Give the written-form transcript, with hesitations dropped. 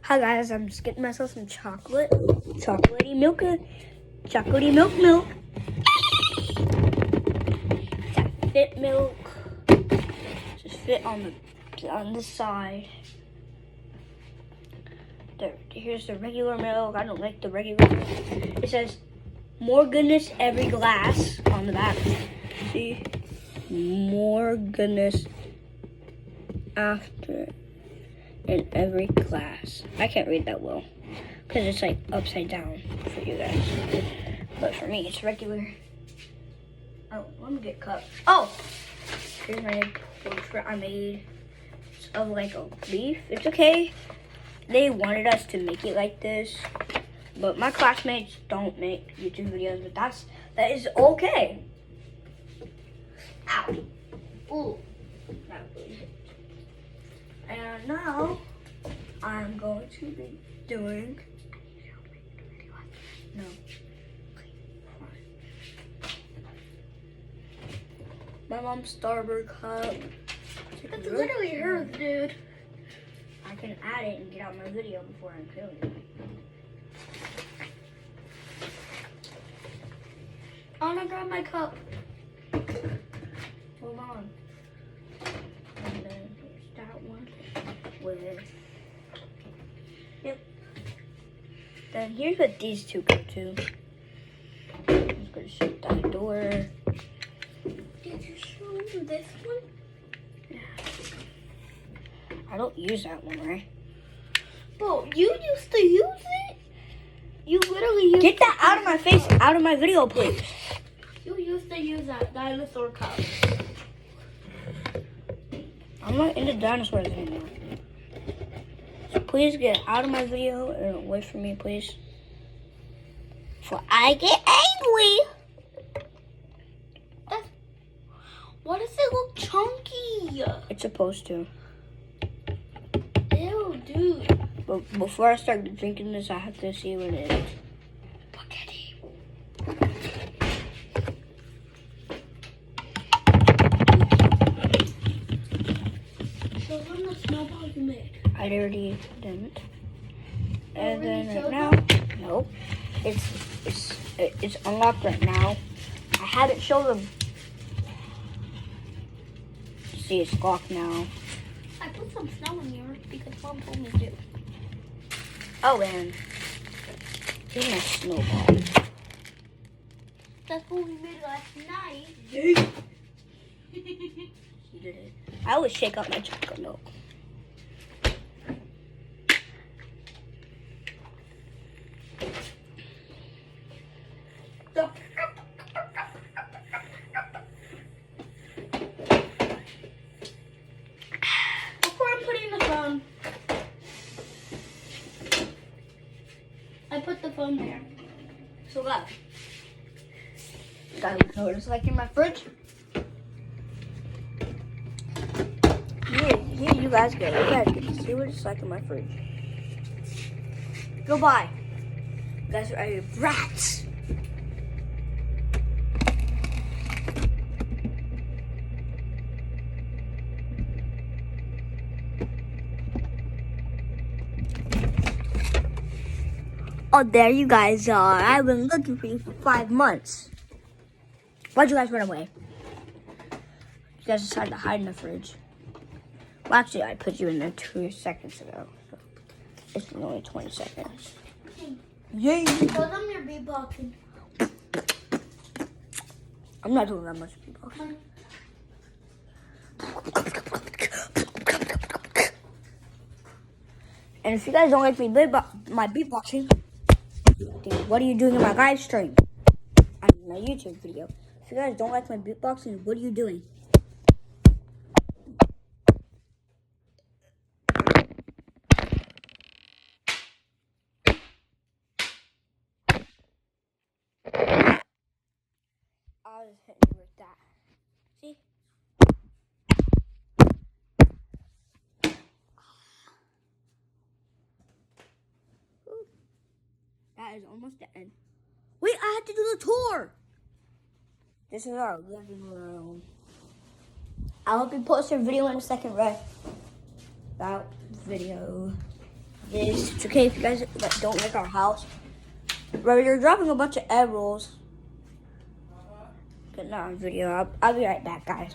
Hi guys, I'm just getting myself some chocolatey milk. Milk. It's that fit milk. Just fit on the side. Here's the regular milk. I don't like the regular milk. It says more goodness every glass on the back. See? More goodness after in every glass. I can't read that well because it's like upside down for you guys. But for me, it's regular. Oh, let me get cups. Oh, here's my portrait I made of like a leaf. It's okay. They wanted us to make it like this, but my classmates don't make YouTube videos, but that is okay. Ow. Ooh. And now I'm going to be doing my mom's Starburst cup. That's literally hers, dude. I can add it and get out my video before I kill it. I wanna grab my cup. Hold on. And then here's that one with. Yep. Then here's what these two go to. I'm just gonna shut that door. Did you show me this one? I don't use that one, right? Bro, you used to use it? You literally used Get that out of my face, out of my video, please. You used to use that dinosaur cup. I'm not into dinosaurs anymore. So please get out of my video and away from me, please. Before I get angry. Why does it look chunky? It's supposed to. Ew, dude. But before I start drinking this, I have to see what it is. Spaghetti. Show them the snowball you made. I already didn't. And then right showed now, nope. It's unlocked right now. I haven't showed them. See, it's locked now. I put some snow in here because Mom told me to. Oh, and here's my snowball. That's what we made last night. You did it. I always shake up my chocolate milk. Before I'm putting the phone, I put the phone there. So look. You guys know what it's like in my fridge? Here you guys go. You guys get to see what it's like in my fridge. Goodbye. You guys are brats. Oh, there you guys are. I've been looking for you for 5 months. Why'd you guys run away? You guys decided to hide in the fridge. Well, actually, I put you in there 2 seconds ago. So it's been only 20 seconds. Yay! Show them your beatboxing. I'm not doing that much beatboxing. And if you guys don't like me my beatboxing, then what are you doing in my live stream? I mean, my YouTube video. If you guys don't like my beatboxing, what are you doing? I was hitting you with that. See? That is almost the end. Wait, I have to do the tour. This is our living room. I hope you post your video in a second, right? That video. this. It's okay if you guys don't like our house. Bro, you're dropping a bunch of egg rolls. Get another video. I'll be right back, guys.